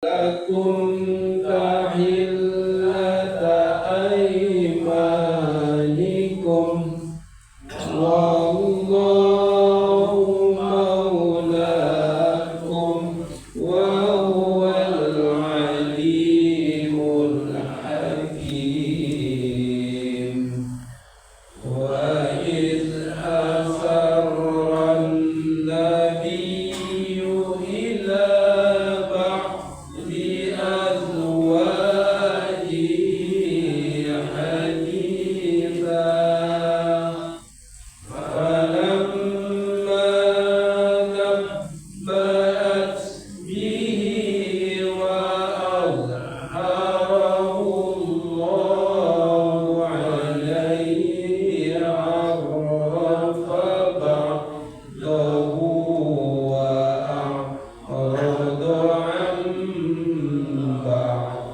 lakum tahillata aymanikum wallahu maulakum wa huwal alimul hakim. Wa idh asarra an-nabiyyu ila ba'di azwajihi haditha falamma nabba'at bihi wa azharahu Allahu alayhi arrafa ba'dahu wa a'rada an ba'd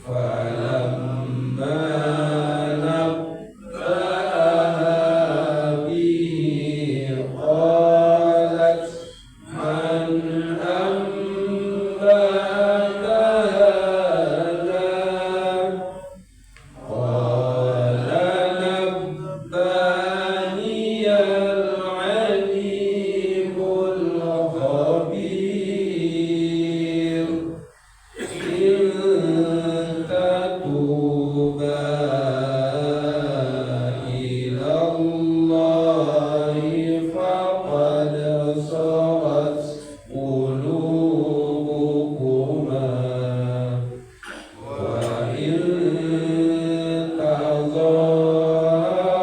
falamma nabba'aha bihi qalat man anba'aka hadha qala nabba'ani al-alimul khabir in tatuba ila Allahi faqad sagat qulubukuma wa in tazahara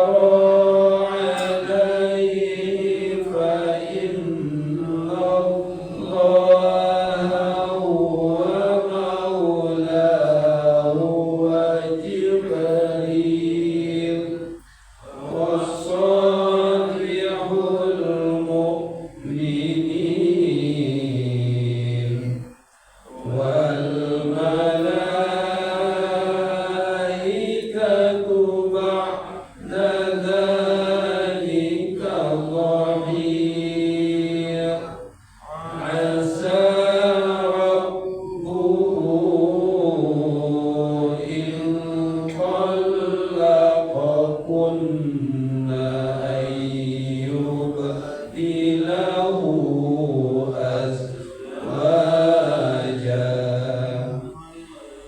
alayhi fa inna Allaha huwa maulahu wa Jibril wassalihul mu'minin wal malaikatu ba'da dhalika dhahir asa rabbuhu in طلقكن أن يبدله أزواجا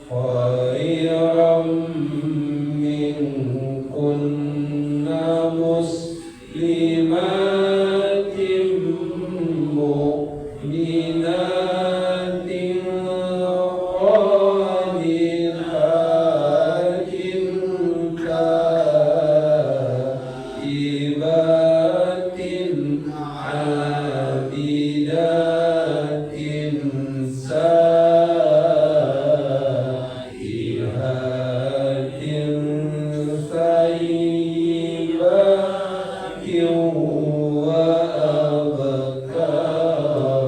خيرا منكن مسلمات مؤمنات قانتات تائبات عابدات سائحات ثيبات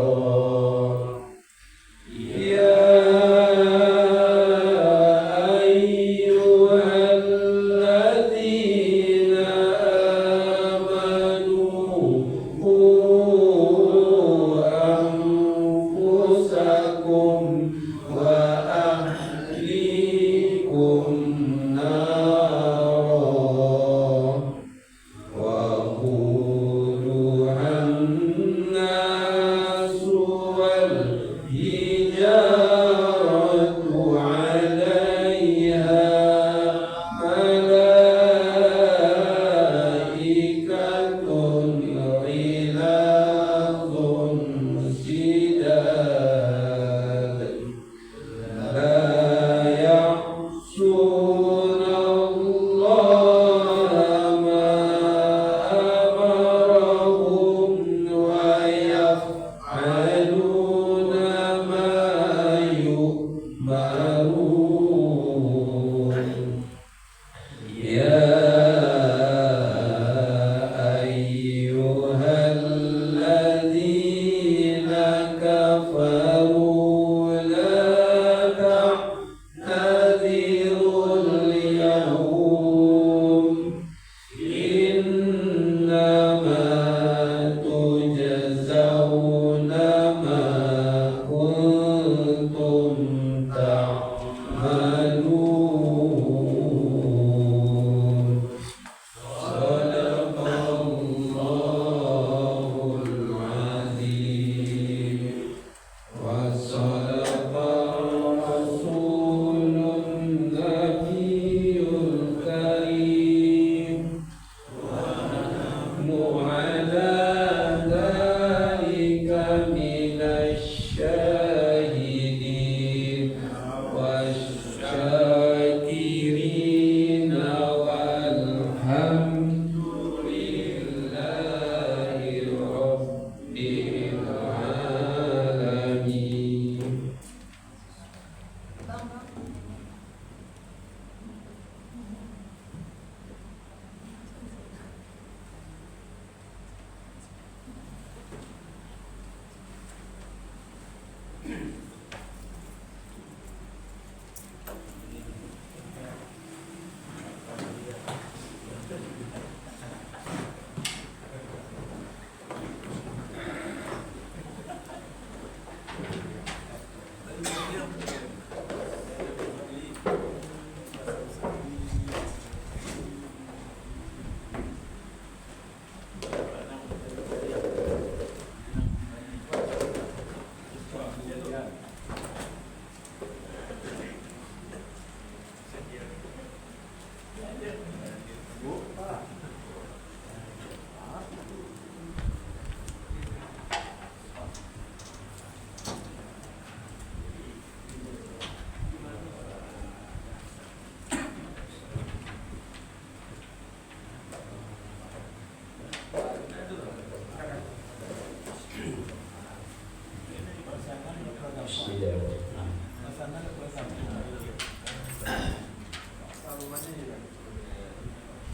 وأبكارا يا أيها الذين آمنوا قوا أنفسكم وأهليكم نارا وقودها الناس والحجارة عليها ملائكة غلاظ شداد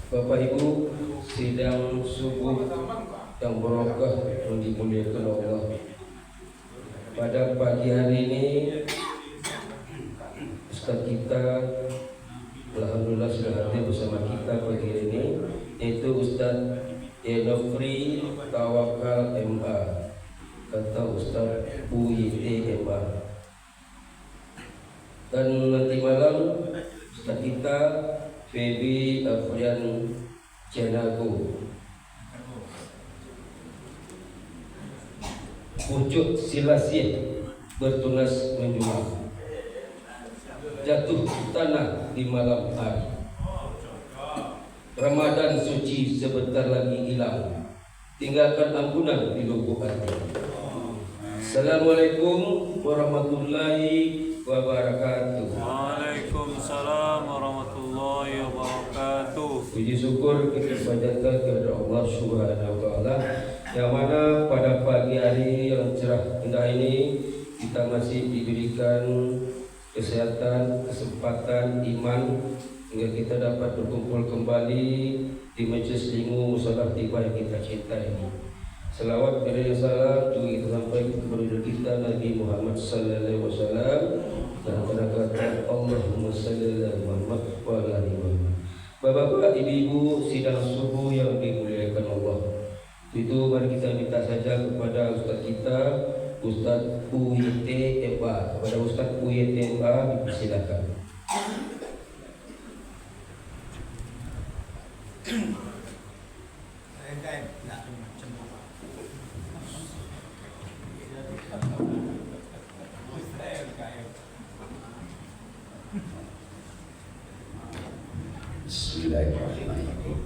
Bapak Ibu, sidang subuh yang barokah yang dimuliakan Allah. Pada pagi hari ini Ustaz kita alhamdulillah sudah hadir bersama kita pagi hari ini, yaitu Ustaz Enofri Tawakal MA, kata Ustaz UIT MA. Dan nanti malam Ustaz kita Febi Afrian Cianago, wujud silasih bertunas menjual, jatuh tanah di malam hari, Ramadan suci sebentar lagi hilang, tinggalkan ampunan di lubuk hati. Assalamualaikum warahmatullahi wabarakatuh. Waalaikumsalam warahmatullahi wabarakatuh. Puji syukur kita panjatkan kepada Allah Subhanahu wa taala, yang mana pada pagi hari yang cerah indah ini kita masih diberikan kesehatan, kesempatan, iman hingga kita dapat berkumpul kembali di majelis ilmu musalah tiba yang kita cintai ini. Selawat dan salam juga kita sampaikan kepada kita Nabi Muhammad sallallahu alaihi wasallam dan kata Allahumma shalli ala Muhammad wa ala ali Muhammad. Bapak-bapak, ibu-ibu sidang subuh yang dimuliakan Allah. Itu mari kita minta saja kepada Ustaz kita, Ustaz UIT MA. Kepada Ustaz UIT MA dipersilakan. Bismillahirrahmanirrahim.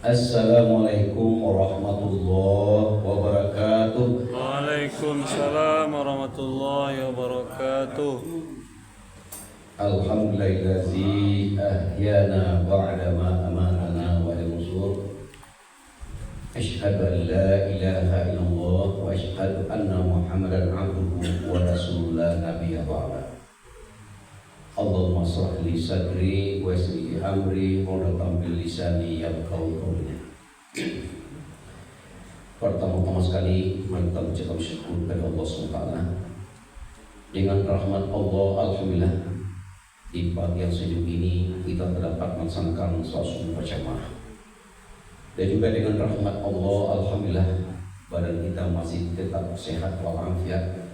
Assalamualaikum warahmatullahi wabarakatuh. Waalaikumsalam warahmatullahi wabarakatuh. Alhamdulillazi ahyana ba'da ma amatana wa al-nusur. Asyhadu an la ilaha illallah wa asyhadu anna Muhammadan abduhu wa rasuluhu la nabiyya ba'da. Allahumma shrah li sadri wa yassir li amri wahlul bil lisani yafqahu qawli. Pertama-tama sekali mari kita mengucapkan syukur kepada Allah SWT. Dengan rahmat Allah, alhamdulillah di pagi yang sejuk ini kita dapat melaksanakan salat subuh berjamaah. Dan juga dengan rahmat Allah, alhamdulillah badan kita masih tetap sehat walafiat.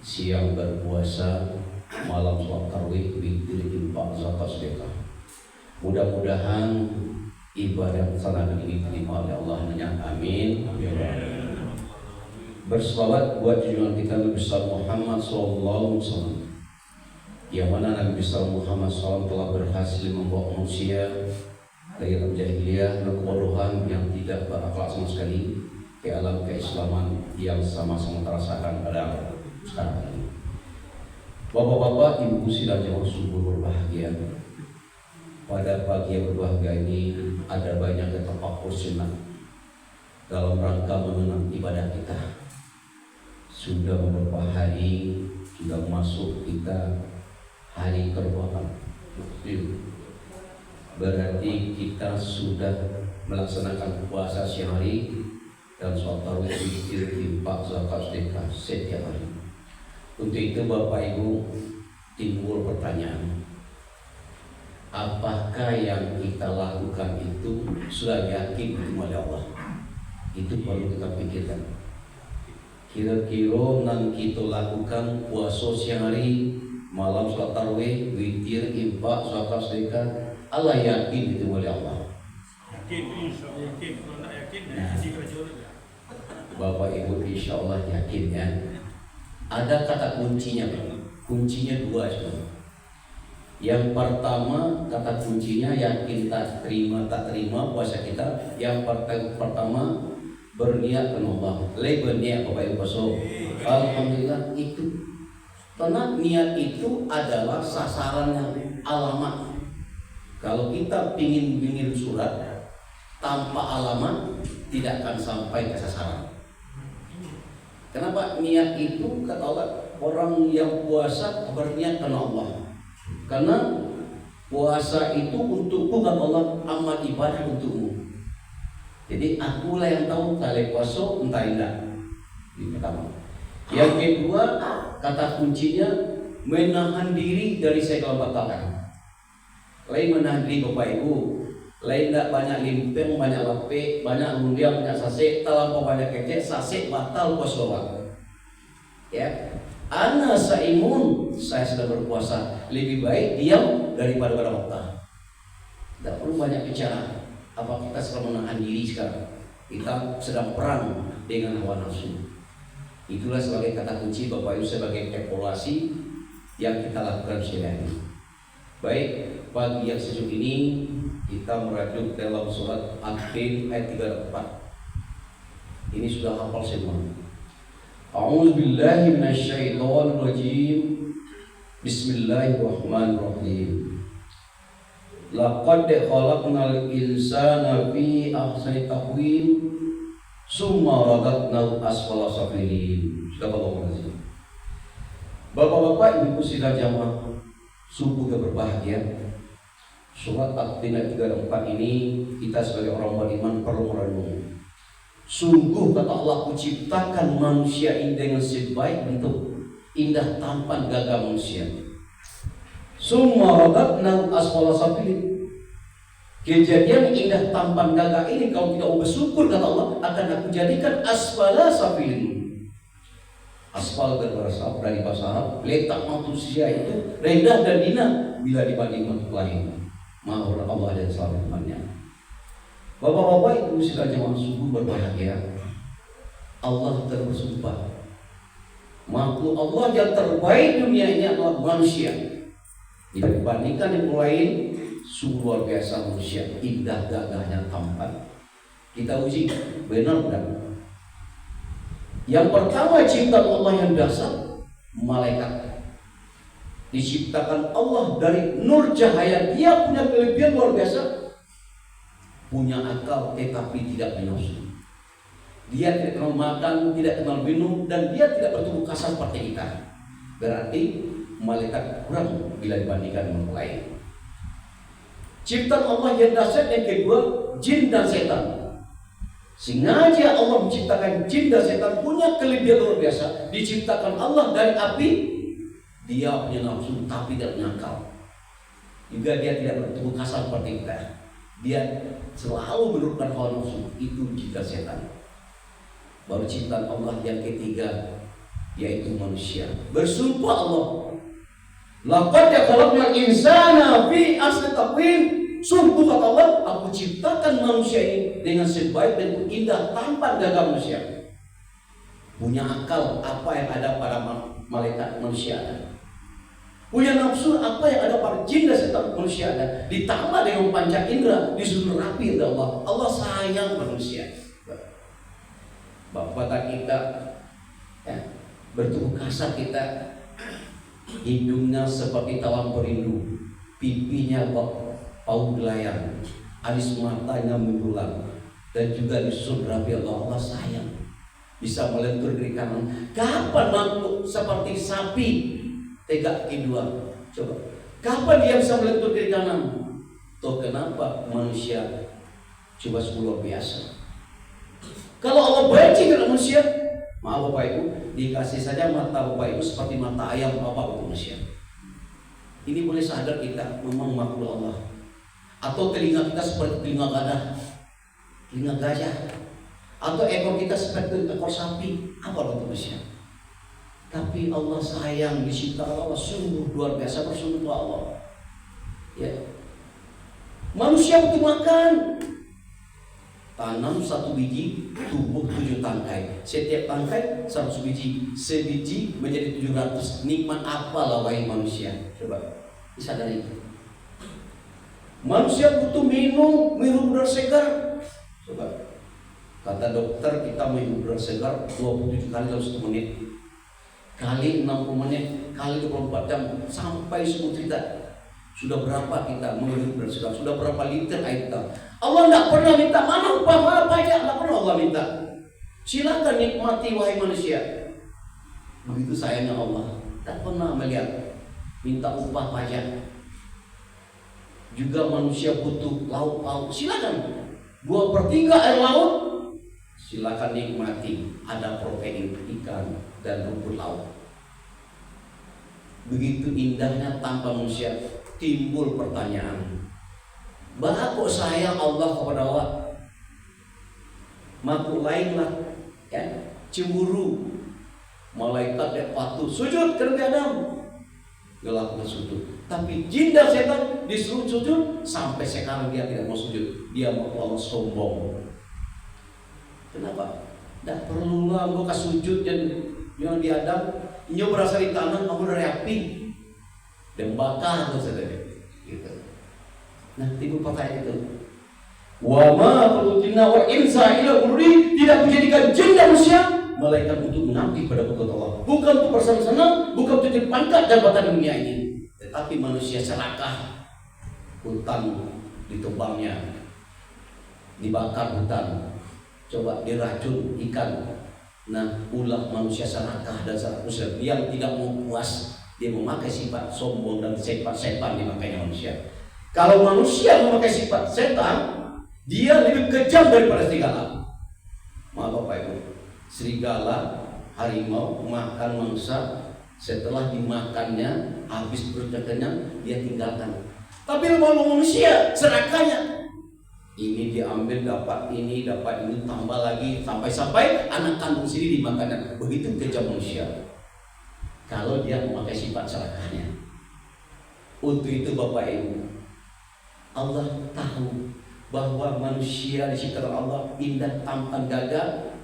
Siang berpuasa, malam sholat tarawih, witir, infak, zakat, sedekah. Mudah-mudahan ibadah kesalahan ini diterima oleh Allah. Amin. Berselawat buat junjungan kita Nabi besar Muhammad SAW, yang mana Nabi besar Muhammad SAW telah berhasil membawa manusia dari alam jahiliyah dan kebodohan yang tidak berakhlak sama sekali ke alam keislaman yang sama-sama terasakan pada sekarang ini. Bapak-bapak, ibu sidang jamaah subuh berbahagia. Pada pagi yang berbahagia ini ada banyak tafakkur sunnah dalam rangka mengenang ibadah kita. Sudah beberapa hari sudah masuk kita hari ke-8. Berarti kita sudah melaksanakan puasa siang hari dan sholat tarawih, witir, infak, zakat, sedekah setiap hari. Untuk itu Bapak Ibu timbul pertanyaan, apakah yang kita lakukan itu sudah yakin diterima oleh Allah? Itu perlu kita pikirkan. Kira-kira yang kita lakukan puasa siang hari, malam sholat tarawih, witir, infak, zakat, sedekah, Allah yakin diterima oleh Allah? Yakin, yakin. Kalau tak yakin, Bapak Ibu insya Allah yakin ya. Ada kata kuncinya, kuncinya dua sebenarnya. Yang pertama kata kuncinya yakin tak terima puasa kita. Yang pertama berniat karena Allah. Berniat Bapak Ibu pasal. Alhamdulillah itu. Karena niat itu adalah sasarannya, alamat. Kalau kita ingin mengirim surat tanpa alamat tidak akan sampai ke sasaran. Kenapa niat itu kata Allah, orang yang puasa berniat karena Allah. Karena puasa itu untukku kata Allah, amal ibadah untukmu. Jadi akulah yang tahu tali puasa entah indah. Ini pertama. Yang kedua, kata kuncinya menahan diri dari segala batalan. Lain menahan diri Bapak Ibu, lain tak banyak limpeng, banyak lape, banyak undian, banyak sase, terlampau banyak kecek, sase batal puasa. Ya, ana saimun, saya sedang berpuasa, lebih baik diam daripada berwakta. Tidak perlu banyak bicara. Apa kita sedang menahan diri sekarang? Kita sedang perang dengan hawa nafsu. Itulah sebagai kata kunci Bapak Ibu sebagai evaluasi yang kita lakukan sehari-hari. Baik, pagi yang sejuk ini kita merajuk dalam surat Al-Qin ayat 34. Ini sudah hafal semua. A'udzubillahi minasyaitonirrajim. Bismillahirrahmanirrahim. Laqad khalaqnal insana fi ahsani taqwim summa radadnahu asfala safilin. Sudah Bapak Ibu. Bapak-bapak, Ibu sidang jamaah subuh yang berbahagia. Surat Al-Qin ayat 34 ini kita sebagai orang beriman perlu merenung. Sungguh kata Allah, kuciptakan manusia ini dengan sebaik bentuk, indah tampan gagah manusia. Summa radadnahu asfala safilin. Kejadian indah tampan gagah ini kalau tidak bersyukur kata Allah, akan aku jadikan asfala safilin. Asfal berasal dari bahasa Arab, letak manusia itu rendah dan hina bila dibanding makhluk lain. Maha Allah dan selama-lamanya. Bapak-bapak, Ibu sekalian jemaah subuh berbahagia. Allah bersumpah, makhluk Allah yang terbaik dunia ini adalah manusia. Jika dibandingkan yang lain, sungguh luar biasa manusia, indah gagahnya tampan. Kita uji benar benar. Yang pertama ciptaan Allah yang dasar, malaikat. Diciptakan Allah dari nur cahaya. Dia punya kelebihan luar biasa. Punya akal tetapi tidak menafsu. Dia tidak kenal makan, tidak kenal minum, dan dia tidak bertubuh kasar seperti kita. Berarti malaikat kurang bila dibandingkan dengan lain. Ciptaan Allah yang dasar yang kedua, jin dan setan. Sengaja Allah menciptakan jin dan setan punya kelebihan luar biasa. Diciptakan Allah dari api. Dia punya nafsu tapi tidak menyangkal. Juga dia tidak bertubuh kasar seperti kita. Dia selalu menurutkan hawa nafsu. Itu jin dan setan. Baru ciptaan Allah yang ketiga, yaitu manusia. Bersumpah Allah, laqad khalaqnal insana fi ahsani taqwim. Sungguh kata Allah, aku ciptakan manusia ini dengan sebaik dan indah tampan gagah manusia. Punya akal apa yang ada pada malaikat manusia ada. Punya nafsu apa yang ada pada jin dan setan manusia ada. Ditambah dengan panca indera disuruh rapi oleh Allah. Allah sayang manusia. Bapak kita ya, bertubuh kasar kita. Hidungnya seperti talang perindu, pipinya pauk gelayang, alis matanya mendulang, dan juga disusun rapi Allah sayang, bisa melentur kiri kanan. Kapan makhluk seperti sapi tegak kaki dua? Coba, kapan dia bisa melentur kiri kanan? Toh kenapa manusia coba luar biasa? Kalau Allah benci dengan manusia, maaf Bapak Ibu, dikasih saja mata Bapak Ibu seperti mata ayam apa untuk manusia. Ini boleh sadar kita memang makhluk Allah. Atau telinga kita seperti telinga gajah, atau ekor kita seperti ekor sapi, apa untuk manusia? Tapi Allah sayang, dicipta Allah sungguh luar biasa bersyukur Allah. Ya, manusia butuh makan. Tanam 1 biji, tumbuh 7 tangkai. Setiap tangkai 100 biji, sebiji menjadi 700. Nikmat apalah wahai manusia? Coba disadari. Manusia butuh minum udara segar. Coba, kata dokter kita minum udara segar 27 kali dalam 1 menit, kali 60 menit, kali 24 jam, sampai 10 liter. Sudah berapa kita minum udara segar? Sudah berapa liter air kita? Allah tidak pernah minta mana upah, mana pajak, tidak pernah Allah minta. Silakan nikmati wahai manusia. Begitu sayangnya Allah, tak pernah melihat minta upah pajak. Juga manusia butuh lauk-lauk, silakan 2/3 air laut, silakan nikmati, ada protein ikan dan rumput laut. Begitu indahnya tanpa manusia. Timbul pertanyaan, bah kok sayang Allah kepada awak? Makhluk lain lah, ya, cemburu. Malaikat yang patuh sujud ke Nabi Adam, gelap sujud. Tapi jin dan setan disuruh sujud, sampai sekarang dia tidak mau sujud. Dia mau Allah sombong. Kenapa? Tidak perlu lah engkau sujud yang di Adam. Ini berasal di tanah, kamu dari api dan bakar tuh saudara. Gitu. Nah, timbul pertanyaan itu. Wa ma khalaqna wa insa illa ghururi, tidak menjadikan jin dan manusia malaikat untuk mengabdi pada kekuatan Allah. Bukan untuk bersenang-senang, bukan untuk dipangkat jabatan dunia ini, tetapi manusia serakah. Hutan ditebangnya, dibakar hutan, coba diracun ikan. Nah, ulah manusia serakah dan serakah muslim yang tidak mau puas, dia memakai sifat sombong dan sifat setan dimakainya manusia. Kalau manusia memakai sifat setan, dia lebih kejam daripada serigala. Maaf Bapak Ibu, serigala, harimau makan mangsa, setelah dimakannya habis perutnya kenyang, dia tinggalkan. Tapi kalau manusia serakahnya, ini diambil, dapat ini tambah lagi, sampai anak kandung sendiri dimakan. Begitu kejam manusia kalau dia memakai sifat serakahnya. Untuk itu Bapak Ibu, Allah tahu bahwa manusia diciptakan Allah indah, tampan, gagah.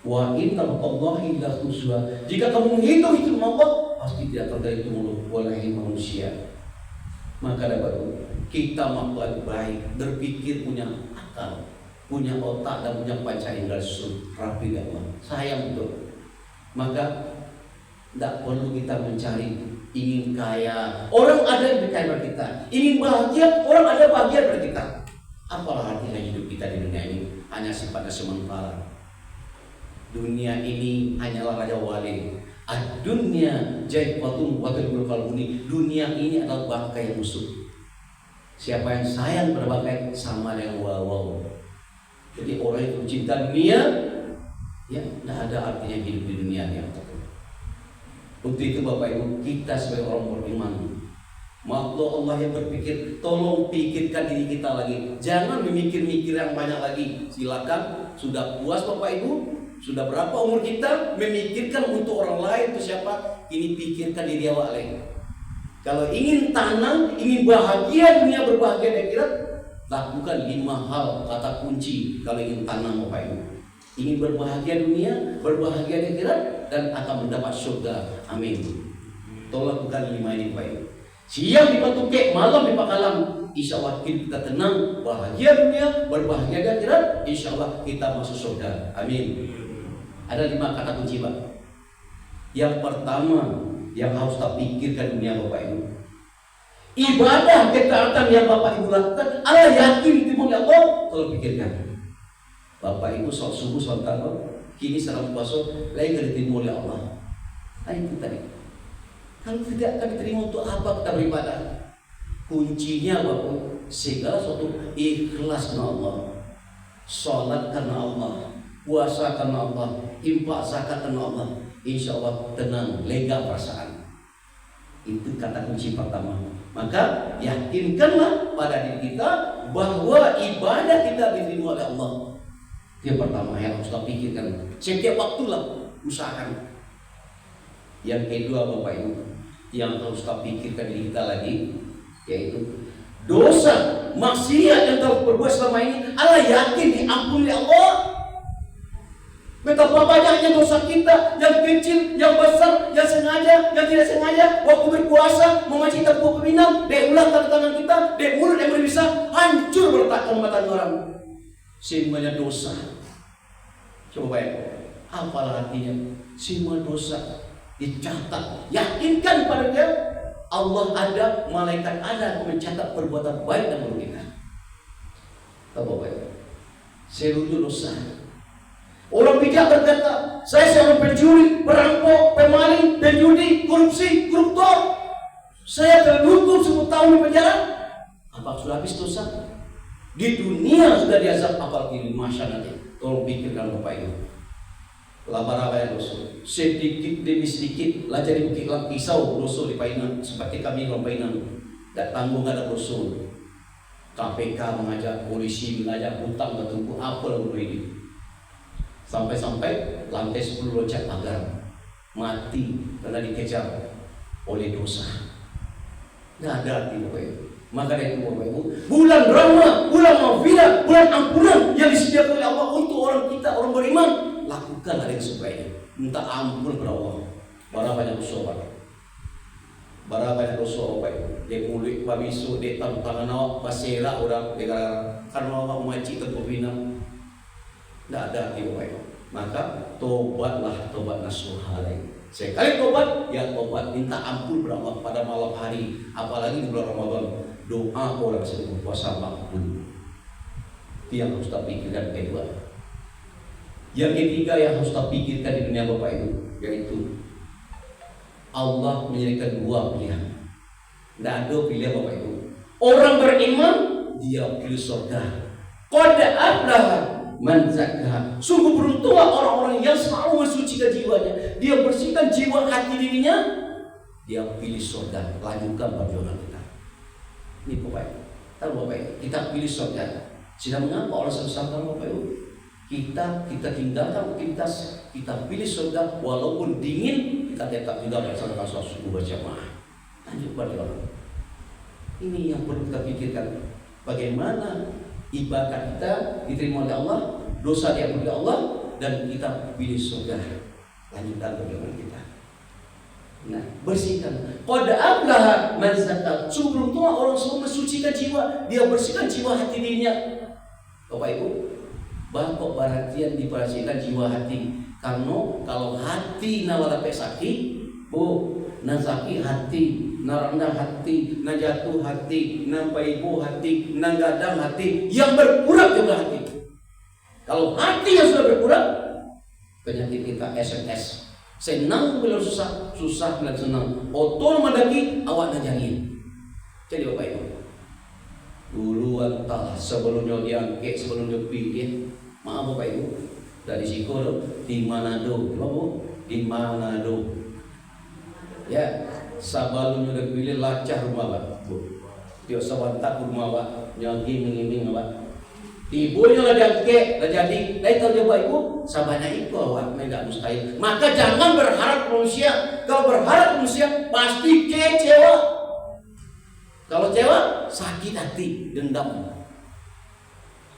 Wa inna Allahi la khuswa. Jika kamu menghitung Allah, pasti tidak terhitung oleh manusia. Maka dapat kita makhluk baik, berpikir, punya akal, punya otak dan punya panca indera rapi Allah. Sayang betul. Maka tidak perlu kita mencari ingin kaya. Orang ada yang lebih kaya dari kita. Ingin bahagia, orang ada bahagia dari kita. Apalah artinya hidup kita di dunia ini? Hanya sifatnya sementara. Dunia ini hanyalah raja wali. Ad-dunya jaifatun wa tadbul qalbuni. Dunia ini adalah bangkai musuh. Siapa yang sayang pada bangkai sama dengan waw. Jadi orang yang mencinta dunia, ya tidak ada artinya hidup di dunia yang tertentu. Untuk itu Bapak Ibu, kita sebagai orang beriman, makhluk Allah yang berpikir, tolong pikirkan diri kita lagi. Jangan memikir-mikir yang banyak lagi. Silakan, sudah puas Bapak Ibu? Sudah berapa umur kita memikirkan untuk orang lain, untuk siapa? Ini pikirkan diri awak lagi. Kalau ingin tenang, ingin bahagia dunia, berbahagia di akhirat, lakukan 5 hal kata kunci kalau ingin tenang Bapak Ibu. Ingin berbahagia dunia, berbahagia di akhirat, dan akan mendapat surga. Amin. Tolong lakukan 5 ini Bapak Ibu. Siang di Batu Kek, malam di Pakalang. Insya Allah kita tenang, bahagia dunia, berbahagia di akhirat. Insya Allah kita masuk surga. Amin. Ada 5 kata kunci Pak. Yang pertama yang harus kita pikirkan dunia Bapak Ibu, ibadah ketaatan yang Bapak Ibu lakukan, Allah yakin diterima oleh Allah. Tolong pikirkan. Bapak Ibu sholat subuh, sholat tahajud, kini salam puasa, lagi diterima oleh Allah. Nah itu tadi. Kalau tidak akan diterima, untuk apa kita beribadah? Kuncinya Bapak, segala sesuatu ikhlas karena Allah, sholat karena Allah, puasa karena Allah, infak zakat karena Allah. Insya Allah tenang, lega perasaan. Itu kata kunci pertama. Maka yakinkanlah pada diri kita bahwa ibadah kita diterima oleh Allah. Yang pertama yang harus kita pikirkan setiap waktulah, usahakan. Yang kedua Bapak Ibu, yang harus kita pikirkan diri kita lagi, yaitu dosa maksiat yang telah berbuat selama ini, Allah yakin diampuni Allah. Betapa banyaknya dosa kita, yang kecil, yang besar, yang sengaja, yang tidak sengaja. Waktu berpuasa, memaci tepuk peminang, dari ulang tangan kita, dari mulut yang berbisa, hancur bertakkan mata orang. Semuanya dosa. Coba bayangkan, apalah artinya? Semua dosa dicatat. Yakinkan pada dia, Allah ada, malaikat ada, mencatat perbuatan baik dan buruk kita. Coba bayangkan, seluruh dosa. Orang bijak berkata, Saya seorang pencuri, perampok, pemaling, penjudi, korupsi, koruptor. Saya terhukum 10 tahun di penjara. Apa sudah habis dosa? Di dunia sudah diazab, apalagi di masyarakat nanti. Tolong pikirkan Bapak Ibu. Labar apa yang dosa? Sedikit demi sedikit lah jadi bukit lang pisau dosa di painan. Seperti kami orang painan. Tak tanggung ada dosa. KPK mengajak, polisi mengajak, hutang bertumpu, apa lagu ini? Sampai-sampai lantai 10 loncat pagar, mati karena dikejar oleh dosa. Nggak ada arti Bapak Ibu. Maka dari itu Bapak Ibu, bulan rahmat, bulan maghfirah, bulan ampunan yang disediakan oleh Allah untuk orang kita, orang beriman, lakukan ada yang sebaiknya. Minta ampun kepada Allah. Berapa banyak dosa Bapak? Berapa banyak dosa Bapak Ibu? Dia mulut babisu, dia tangan awak basera orang negara karena awak maci terpinang. Tidak ada arti Bapak Ibu. Maka tobatlah, tobat nasuha lagi. Sekali tobat, ya tobat minta ampun kepada Allah pada malam hari, apalagi di bulan Ramadan. Doa orang sedang berpuasa makbul. Itu yang harus kita pikirkan kedua. Yang ketiga yang harus kita pikirkan di dunia Bapak Ibu, yaitu Allah menyediakan 2 pilihan. Tidak ada pilihan Bapak Ibu. Orang beriman dia pilih surga. Qad aflaha man zakkaha. Sungguh beruntunglah orang-orang yang selalu mensucikan jiwanya. Dia bersihkan jiwa hati dirinya. Dia pilih surga. Lanjutkan perjuangan kita. Ini Bapak Ibu. Tahu Bapak Ibu, kita pilih surga. Sedang mengapa Allah SWT Bapak Ibu? Kita tinggalkan aktivitas, kita pilih surga walaupun dingin, kita tetap juga melaksanakan sholat subuh berjamaah. Lanjut perjuangan. Ini yang perlu kita pikirkan. Bagaimana ibadah kita diterima oleh Allah, dosa diampuni oleh Allah, dan kita pilih surga. Lanjutkan perjuangan kita. Nah, bersihkan. Qad aflaha man zakkaha. Sebelum tua orang semua mensucikan jiwa, dia bersihkan jiwa hati dirinya. Bapak Ibu, bangkok perhatian diperhatikan jiwa hati. Karena kalau hati nawala pesaki, nasaki hati, narendah hati, najatuh hati, nampaibu hati, nanggadang hati, yang berkurang juga hati. Kalau hati yang sudah berkurang, penyakit kita SMS. Senang bila susah, susah bila senang. Otol madaki, awak najangin. Jadi Bapak Ibu, dulu entah sebelumnya diangkat, sebelumnya pilih. Maaf Bapak Ibu, dari Siko di Manado, di Manado. Ya, sebelumnya dipilih lacah rumah Pak. Dia sebantak rumah Pak, nyangki mengiming Pak. Ibunya lah diangkat, lah jadi. Lain tahu dia Bapak Ibu, sabana itu awak tidak mustahil. Maka jangan berharap manusia. Kalau berharap manusia pasti kecewa. Kalau kecewa sakit hati, dendam.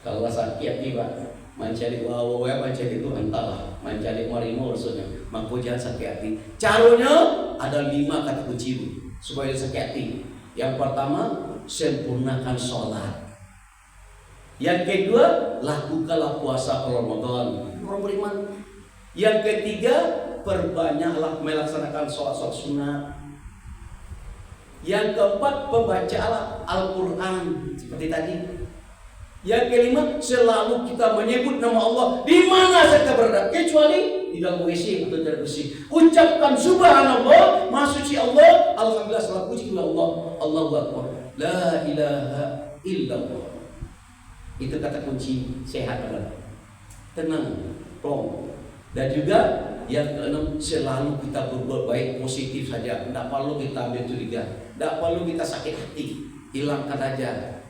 Kalau sakit hati Pak, mencari wawa, mencari itu entahlah, mencari marimo rasanya. Maka jangan sakit hati. Caranya ada 5 kata kunci supaya sakit hati. Yang pertama, sempurnakan sholat. Yang kedua, lakukanlah puasa Ramadan. Orang beriman. Yang ketiga, perbanyaklah melaksanakan sholat sunat. Yang keempat, pembacaan Al-Quran seperti tadi. Yang kelima, selalu kita menyebut nama Allah di mana saja berada, kecuali di dalam WC atau dalam bersih. Ucapkan subhanallah, maha suci Allah, alhamdulillah, selalu puji Allah, Allahu Akbar, la ilaha illallah. Itu kata kunci sehat adalah tenang, plong. Dan juga yang keenam, selalu kita berbuat baik, positif saja. Tidak perlu kita ambil curiga, tidak perlu kita sakit hati, hilangkan aja.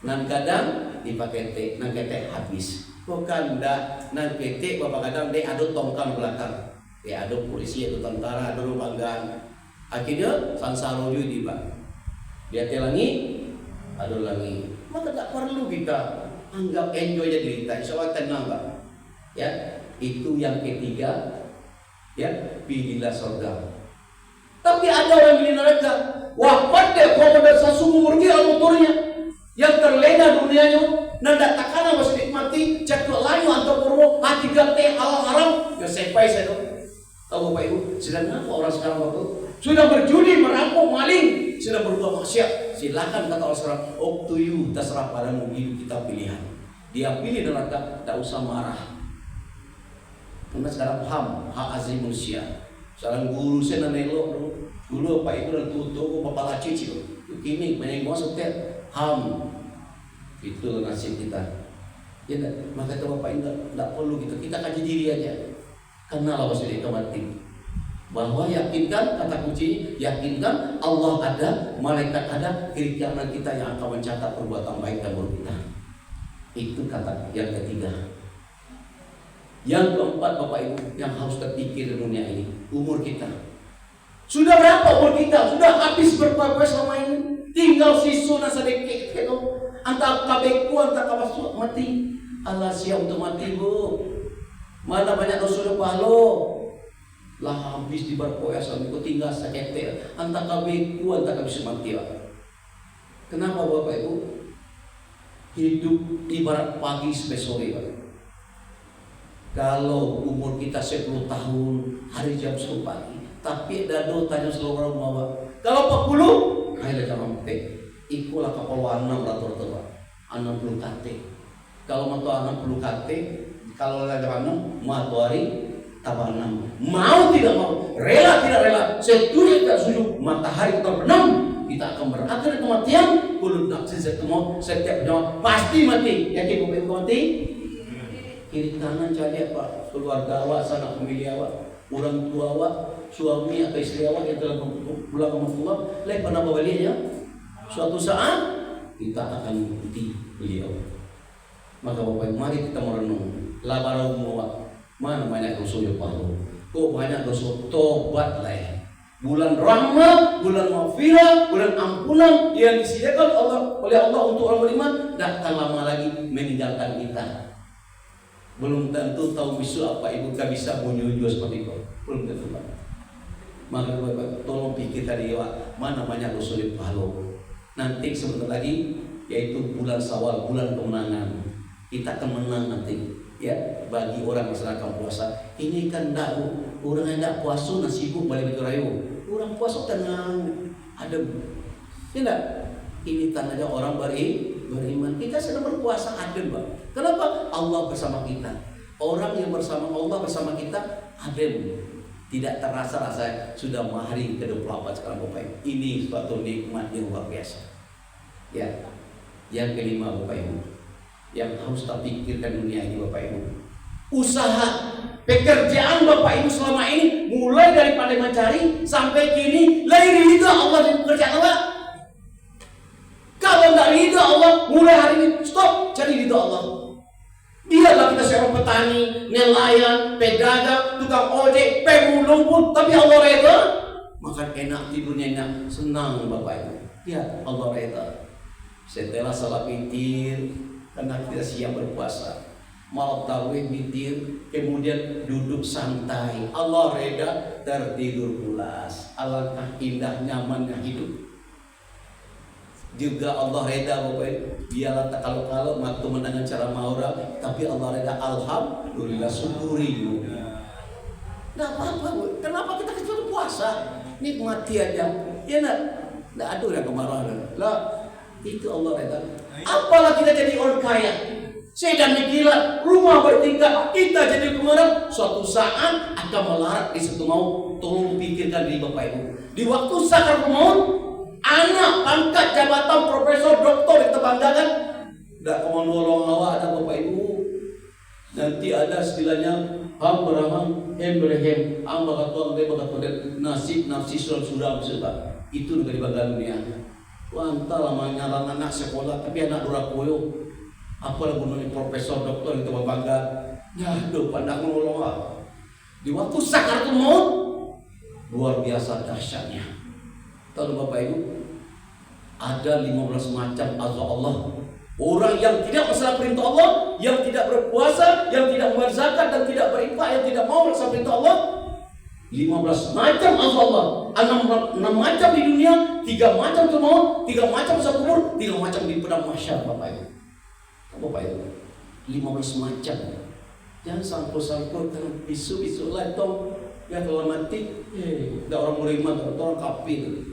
Nan kadang dipakai teh, nan teh habis. Bukan dah nan teh bapak kadang dia ada tongkang belakang, dia ada polisi, ada tentara, ada rumanggan. Akhirnya sansaro juga di Pak. Dia telangi, ada lagi. Maka tak perlu kita anggap enjoy aja diri kita, insya Allah tenang Pak. Ya, itu yang ketiga. Ya, pilihlah surga. Tapi ada orang pilih neraka. Wafat dia kalau pada sasumu murgi motornya, yang terlena dunianya, nanda takana masih nikmati, jatuh layu atau purwo, hati gante halal haram, ya sepai saya tuh. Tahu Bapak Ibu, sedang apa orang sekarang Bapak? Sudah berjudi, merampok, maling, sedang berbuat maksiat. Silakan kata orang sekarang, up to you, terserah padamu, hidup kita pilihan. Dia pilih neraka, tak usah marah. Karena sekarang hak asasi manusia. Sekarang guru saya nanelo dulu apa itu dan tutup kepala cicil. Kini banyak mau setiap itu nasib kita. Ya maka itu Bapak tidak perlu kita kaji diri aja. Karena Allah sudah mati. Bahwa yakinkan, kata kunci, yakinkan Allah ada, malaikat ada, kiri kanan kita yang akan mencatat perbuatan baik dan buruk kita. Itu kata yang ketiga. Yang keempat Bapak Ibu yang harus terpikir di dunia ini, umur kita. Sudah berapa umur kita? Sudah habis berapa selama ini? Tinggal sisu nasa dekik gitu. Antara kabeku, antara kabasuk mati. Allah siap untuk mati Bu. Mana banyak dosa palo. Lah habis di berpoya sampai ku tinggal sakete. Antara kabeku, antara kabasuk mati. Kenapa Bapak Ibu? Hidup ibarat pagi sampai sore Pak. Kalau umur kita 10 tahun, hari jam 10 pagi, tapi dado tanya seluruh orang bawa. Kalau 40, hari jam 4. Ikulah kapal 6 rata-rata 60 KT. Kalau matu 60 KT, kalau lagi 6, matu hari tambah 6. Mau tidak mau, rela tidak rela, setuju tidak setuju, matahari terbenam, kita akan berakhir kematian. Kulun nafsin zaitumaut, setiap nyawa pasti mati. Yakin bukan mati? Kiri kanan cari apa? Keluarga awak, sanak familia awak, orang tua awak, suami atau istri awak yang telah pulang ke Allah, lepas nama balinya. Suatu saat kita akan mengikuti beliau. Maka Bapak mari kita merenung. Labarau muat, mana banyak dosa yang palu? Kok banyak dosa? Tobatlah. Bulan rahmat, bulan maghfirah, bulan ampunan yang disediakan oleh Allah untuk orang beriman, tak akan lama lagi meninggalkan kita. Belum tentu tahu besok apa ibu tak bisa menyuju seperti itu. Belum tentu Pak. Maka Bapak tolong pikir tadi Pak, mana banyak dosa di palu. Nanti sebentar lagi yaitu bulan Syawal, bulan kemenangan. Kita akan menang nanti. Ya, bagi orang masyarakat puasa. Ini kan dak orang yang tak puasa dan sibuk balik rayu. Orang puasa tenang, adem. Tidak. Ini tandanya orang beriman. Kita sedang berpuasa adem, Pak. Kenapa? Allah bersama kita. Orang yang bersama Allah bersama kita adem. Tidak terasa rasa sudah hari ke-24 sekarang Bapak Ibu. Ini suatu nikmat yang luar biasa. Ya. Yang kelima Bapak Ibu, yang harus kita pikirkan dunia ini Bapak Ibu. Usaha, pekerjaan Bapak Ibu selama ini mulai daripada mencari sampai kini lahir ridha Allah dan pekerjaan Allah. Kalau tidak ridha Allah, mulai hari ini stop cari ridha Allah. Biarlah kita seorang petani, nelayan, pedagang, tukang ojek, pemulung pun, tapi Allah reda, makan enak, tidurnya enak, senang Bapak Ibu. Ya Allah reda. Setelah salat witir, karena kita siap berpuasa, malam tarawih witir, kemudian duduk santai, Allah reda, tertidur pulas. Alangkah indah nyamannya hidup. Juga Allah reda Bapak Ibu. Biarlah tak kalau waktu mendengar cara maura, tapi Allah reda, alhamdulillah, syukuri. Nah apa-apa, kenapa kita kecuali puasa? Nikmati aja. Ya enggak ada yang kemarahan. Lah, itu Allah reda. Apalah kita jadi orang kaya, sedan dikilat, rumah bertingkat, kita jadi kemarah. Suatu saat akan melarat di satu maut. Tolong pikirkan diri Bapak Ibu. Di waktu sakaratul maut, anak pangkat jabatan profesor doktor yang terbanggakan, tidak mau nolong awak ada Bapak Ibu. Nanti ada istilahnya Abraham, Abraham, nasib nafsi sudah itu dari bagian dunia. Wah entah lama nyaran anak sekolah, tapi anak dura koyo. Apalah gunanya profesor doktor yang terbangga. Aduh pandang nolong awak. Di waktu sakaratul maut, luar biasa dahsyatnya. Tahu Bapak Ibu, ada 15 macam azab Allah. Orang yang tidak masalah perintah Allah, yang tidak berpuasa, yang tidak berzakat dan tidak berinfak, yang tidak mau melaksanakan perintah Allah, 15 macam azab Allah. 6 macam di dunia, 3 macam di maut, 3 macam di kubur, 3 macam di padang mahsyar Bapak Ibu. Bapak Ibu, 15 macam. Jangan sangkut-sangkut dengan isu-isu lain. Ya kalau mati, ada orang beriman, ada orang kafir.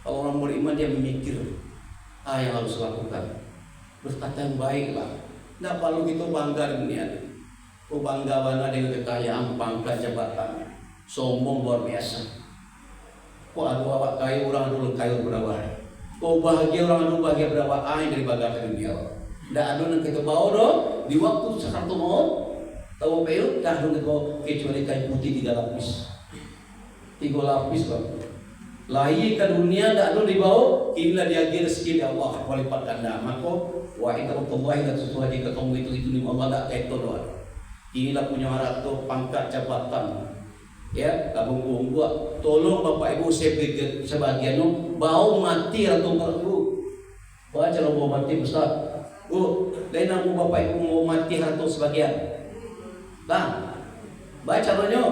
Kalau orang beriman dia memikir yang harus lakukan, berkata yang baik lah. Tidak perlu gitu bangga dunia. Ku bangga bana dengan kekayaan, pangkat, jabatan, sombong luar biasa. Ku adu awak kaya orang dulu kaya berapa? Ku bahagia orang dulu bahagia berapa? Ain dari bagaimana dunia. Dah adu nak kita bawa doh di waktu sekarang tu mau tahu payung dah adu kita bawa kecuali kain putih 3 lapis, 3 lapis bang. Lahir ke dunia dah adu dibawa, inilah dia rezeki dari Allah berlipat ganda. Maka wa inna Allahi dan sesuatu yang ketemu itu ni Allah tak kaitu doa. Inilah punya harap tu pangkat jabatan. Ya, kabung buat tolong Bapak Ibu sebagian tu bau mati atau perlu. Baca lo bau mati Ustaz. Lain aku Bapak Ibu mau mati atau sebagian. Bang. Baca lo nyo.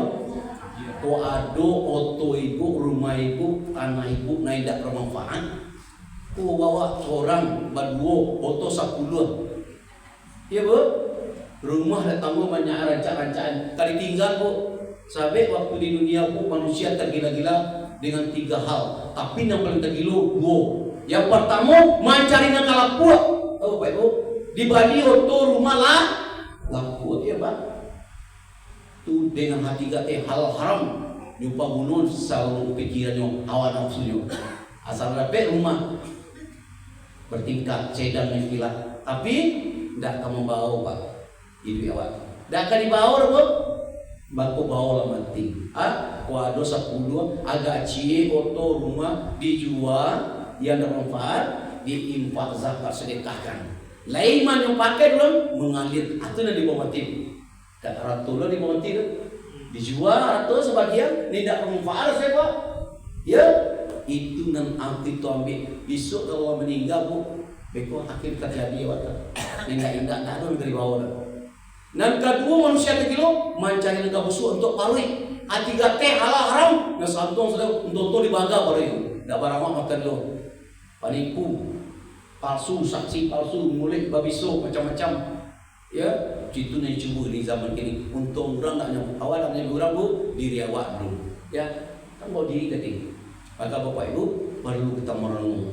Tu ado oto ibu, rumah ibu, tanah ibu naik tak bermanfaat. Tu bawa orang berdua oto 10. Ya Bu? Rumah dah tangguh banyak rancang-rancaan. Kali tinggal Bu, sampai waktu di dunia Bu manusia tergila-gila dengan 3 hal. Tapi yang paling tergila 2. Yang pertama mencari nakal puak. Tahu Pak Ibu? Di Bali oto rumah lah laku ya Pak. Tu dengan hati kata hal haram. Jumpa bunuh selalu pikirannya hawa nafsunya. Asal dapat rumah bertingkat sedang yang gila. Tapi tidak kamu bawa Pak. Ibu awak. Dah akan dibawa apa? Baku bawa lah mati. Kuado 10 agak cie oto rumah dijual yang bermanfaat diinfak zakat sedekahkan. Lain man yang pakai dulu mengalir atau nak dibawa mati. Kat ratu lo dibawa mati tu. Dijual atau sebagian tidak bermanfaat siapa? Ya, itu nan anti tu ambil. Besok kalau meninggal Bu, beko akhir terjadi awak. Indah-indah tak ada dari bawah dah. Dan kedua manusia tergilo mencari negara busuk untuk parui. Hati gate halal haram. Yang santong sudah untuk dibaga parui. Dah barang makan lo. Penipu, palsu, saksi palsu, mulik babiso macam-macam. Ya, itu yang cuba di zaman kini. Untuk orang tak nyamuk awal tak nyamuk orang Bu, diri awak dulu. Ya, kan bawa diri tadi. Maka Bapak Ibu perlu kita merenung.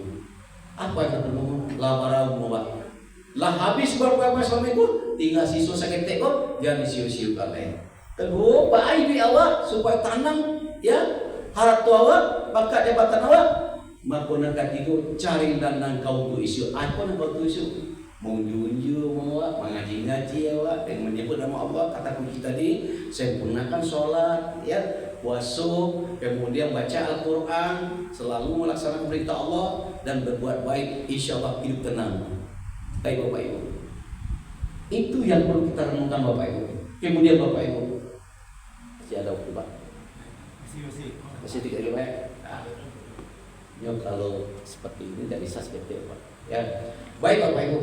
Apa yang kita renung? Labarau Bapak. Lah habis berapa selama itu tinggal siswa sakit kok jangan disiu-siu kalian. Kedua, baik di awak supaya tanam ya harap tu awak bakat jabatan awak. Maka nak katiku cari dan kau tu isu. Apa nak kau tu isu? Menjunjung awak, mengaji-ngaji awak dan menyebut nama Allah. Kata kunci tadi, sempurnakan sholat, ya puasa, kemudian baca Al-Quran, selalu melaksanakan perintah Allah dan berbuat baik. Insya Allah hidup tenang. Baik Bapak Ibu, itu yang perlu kita renungkan Bapak Ibu. Kemudian Bapak Ibu, masih ada waktu Pak? Masih 3 lagi Pak. Ya, kalau seperti ini tidak bisa seperti Pak. Ya, baik Bapak Ibu.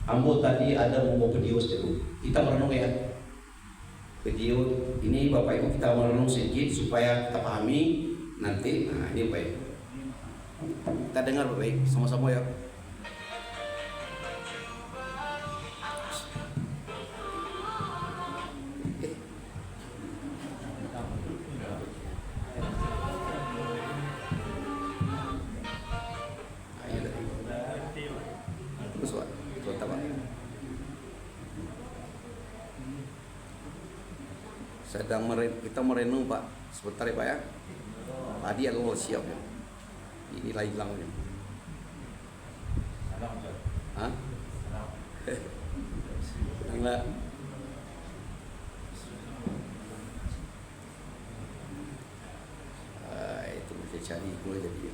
Ambo tadi ada membawa video sedikit. Kita merenung ya. Video ini Bapak Ibu kita merenung sedikit supaya kita pahami nanti. Nah ini Bapak Ibu. Kita dengar Bapak Ibu sama-sama ya. Kita merenung Pak, sebentar ya Pak ya. Tadi aku mau siap ya. Inilah hilangnya. Hah? Hilang. Itu mesti cari mulai jadi.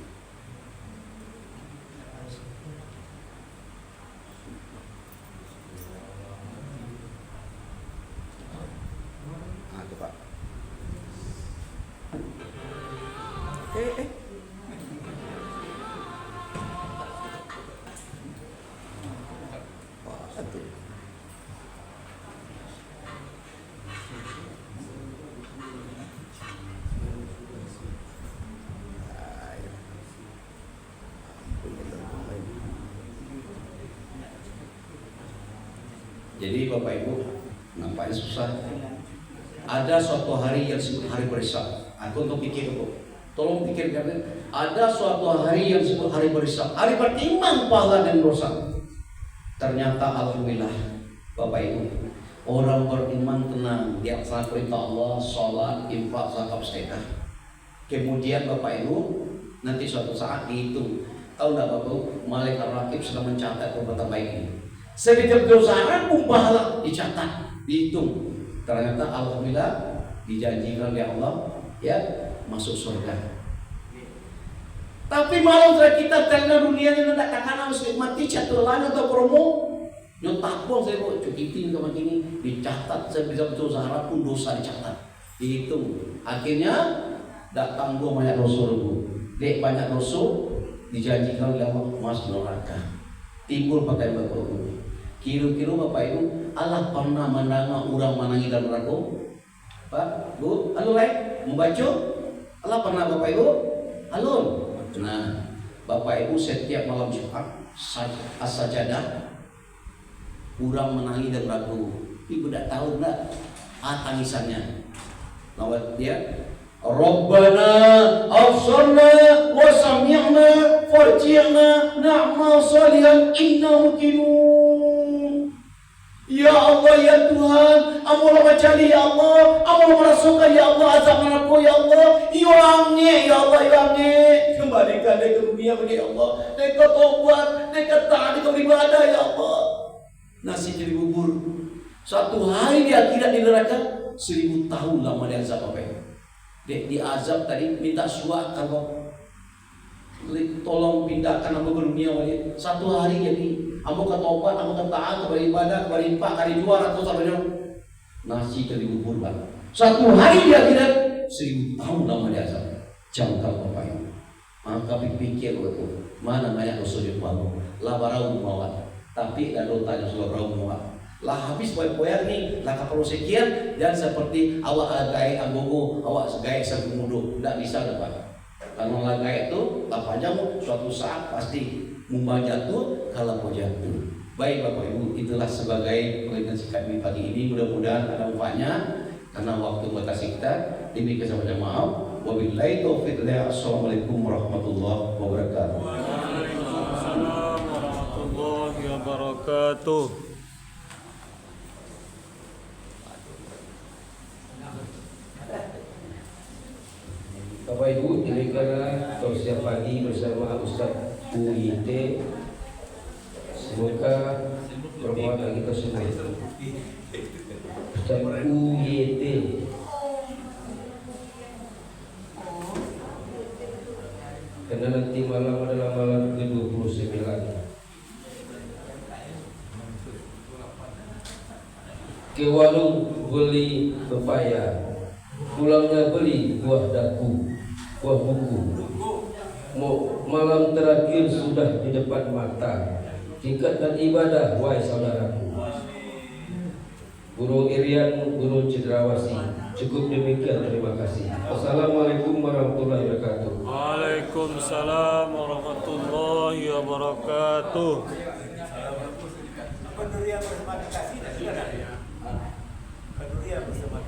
Pak. Jadi Bapak Ibu, nampaknya susah. Ada suatu hari yang disebut hari berisab. Aku untuk pikir Bu. Tolong pikirkan. Ada suatu hari yang disebut hari berisab. Hari bertimbang pahala dan dosa. Ternyata alhamdulillah Bapak Ibu, Orang beriman tenang, dia laksanakan perintah Allah, sholat, infak, zakat, sedekah. Kemudian Bapak Ibu, nanti suatu saat dihitung. Tahu nggak Bapak Ibu, malaikat rakib sedang mencatat perbuatan baik ini. Setiap kebesaran pahala dicatat, dihitung. Ternyata alhamdulillah dijanjikan oleh Allah ya masuk surga. Tapi malam setelah kita tinggal dunia ini tidak akan harus mati catur lain atau promo. Nyotak pun saya mau cukitin sama ini dicatat, saya bisa berusaha pun dosa dicatat, dihitung. Akhirnya datang gua banyak dosa bu, dek banyak dosa dijanjikan oleh Allah masuk neraka. Timbul pakai bapak ibu. Kira-kira bapak ibu, Allah pernah mendengar orang menangis dalam neraka? Pak, bu, halo like, membaca? Allah pernah bapak ibu? Halo. Nah, bapak ibu setiap malam Jumat as-sajadah kurang menangis dan ragu. Ibu tidak tahu enggak tangisannya. Lawat dia, Rabbana absarna wa sami'na farji'na na'mal salihan inna muqinun. Ya Allah ya Tuhan, amolah macali ya Allah, amolah merasukan ya Allah, azab neraka ya Allah, iwangi ya Allah iwangi. Kembalikan dia ke dunia bagi Allah, dia ke taubat, dia ke taat, dia ke ibadah ya Allah. Nasi jadi bubur. Satu hari di akhirat di neraka 1000 tahun lama dia azab apa ya? Dia diazab tadi minta suap kalau tolong pindahkan aku ke dunia wali. Satu hari jadi aku ke tobat, aku ke taat, ke beribadah, ke berimpak, kali 200 sampai nasi jadi bubur Pak. Satu hari di akhirat 1000 tahun lama dia azab. Jangkau Bapak Ibu. Maka pikir waktu mana banyak dosa di bawah. Labarau mawat. Tapi lalu tanya sudah berapa muat. Lah habis poyak-poyak ni, lah kapal sekian dan seperti awak gaya agogo, awak gaya sebumudo, tidak bisa dapat. Kalau gaya itu, lah panjang suatu saat pasti jatuh, kalau mau jatuh. Baik Bapak Ibu, itulah sebagai pengajian kami pagi ini. Mudah-mudahan ada manfaatnya karena waktu batasi kita. Demikian sahaja maaf. Wabillahi taufiq. Assalamualaikum warahmatullahi wabarakatuh. Wabarakatuh. Bapak Ibu, demikianlah tausiah pagi bersama Ustaz UIT. Semoga bermanfaat bagi kita semua. Ustaz UIT. Karena nanti malam adalah malam ke-29. Ke warung beli pepaya, pulangnya beli buah daku, buah buku. Malam terakhir sudah di depan mata. Tingkatkan ibadah, wahai saudaraku. Gunung Irian, Gunung Cendrawasih. Cukup demikian, terima kasih. Assalamualaikum warahmatullahi wabarakatuh. Waalaikumsalam warahmatullahi wabarakatuh. Pendirian bersama dikasih dan sudah ada. Pendirian bersama